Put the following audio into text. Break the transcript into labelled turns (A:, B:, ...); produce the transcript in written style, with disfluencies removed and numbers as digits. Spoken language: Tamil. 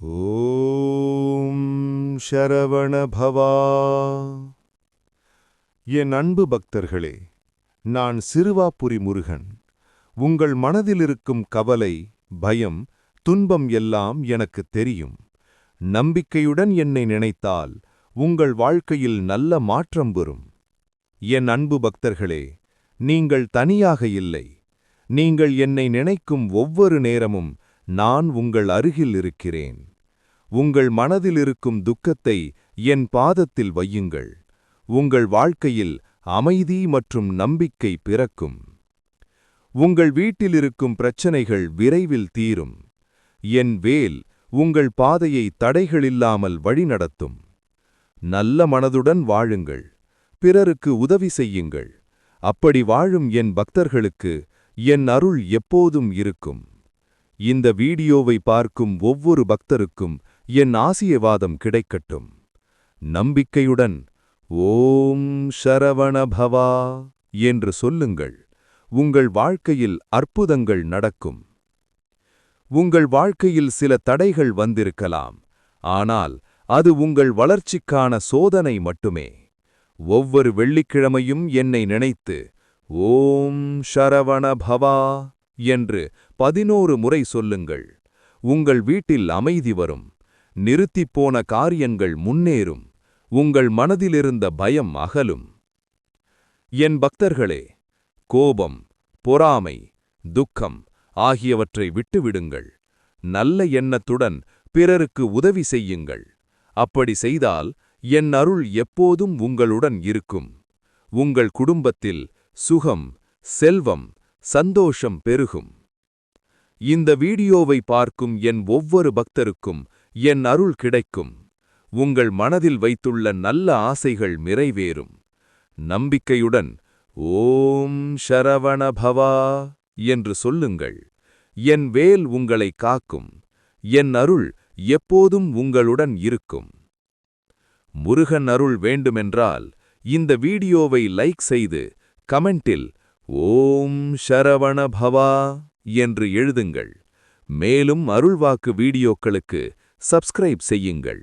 A: ஓம் சரவண பவா. என் அன்பு பக்தர்களே, நான் சிறுவாபுரி முருகன். உங்கள் மனதிலிருக்கும் கவலை, பயம், துன்பம் எல்லாம் எனக்குத் தெரியும். நம்பிக்கையுடன் என்னை நினைத்தால் உங்கள் வாழ்க்கையில் நல்ல மாற்றம் வரும். என் அன்பு பக்தர்களே, நீங்கள் தனியாக இல்லை. நீங்கள் என்னை நினைக்கும் ஒவ்வொரு நேரமும் நான் உங்கள் அருகில் இருக்கிறேன். உங்கள் மனதில் இருக்கும் துக்கத்தை என் பாதத்தில் வையுங்கள். உங்கள் வாழ்க்கையில் அமைதி மற்றும் நம்பிக்கை பிறக்கும். உங்கள் வீட்டில் இருக்கும் பிரச்சனைகள் விரைவில் தீரும். என் வேல் உங்கள் பாதையை தடைகளில்லாமல் வழிநடத்தும். நல்ல மனதுடன் வாழுங்கள். பிறருக்கு உதவி செய்யுங்கள். அப்படி வாழும் என் பக்தர்களுக்கு என் அருள் எப்போதும் இருக்கும். இந்த வீடியோவை பார்க்கும் ஒவ்வொரு பக்தருக்கும் என் ஆசீர்வாதம் கிடைக்கட்டும். நம்பிக்கையுடன் ஓம் சரவண பவா என்று சொல்லுங்கள். உங்கள் வாழ்க்கையில் அற்புதங்கள் நடக்கும். உங்கள் வாழ்க்கையில் சில தடைகள் வந்திருக்கலாம், ஆனால் அது உங்கள் வளர்ச்சிக்கான சோதனை மட்டுமே. ஒவ்வொரு வெள்ளிக்கிழமையும் என்னை நினைத்து ஓம் சரவண பவா என்று 11 முறை சொல்லுங்கள். உங்கள் வீட்டில் அமைதி வரும். நிறுத்திப்போன காரியங்கள் முன்னேறும். உங்கள் மனதிலிருந்த பயம் அகலும். என் பக்தர்களே, கோபம், பொறாமை, துக்கம் ஆகியவற்றை விட்டுவிடுங்கள். நல்ல எண்ணத்துடன் பிறருக்கு உதவி செய்யுங்கள். அப்படி செய்தால் என் அருள் எப்போதும் உங்களுடன் இருக்கும். உங்கள் குடும்பத்தில் சுகம், செல்வம், சந்தோஷம் பெருகும். இந்த வீடியோவை பார்க்கும் என் ஒவ்வொரு பக்தருக்கும் என் அருள் கிடைக்கும். உங்கள் மனதில் வைத்துள்ள நல்ல ஆசைகள் நிறைவேறும். நம்பிக்கையுடன் ஓம் சரவண பவா என்று சொல்லுங்கள். என் வேல் உங்களை காக்கும். என் அருள் எப்போதும் உங்களுடன் இருக்கும். முருகன் அருள் வேண்டுமென்றால் இந்த வீடியோவை லைக் செய்து கமெண்டில் ஓம் சரவண பவா என்று எழுதுங்கள். மேலும் அருள்வாக்கு வீடியோக்களுக்கு சப்ஸ்கிரைப் செய்யுங்கள்.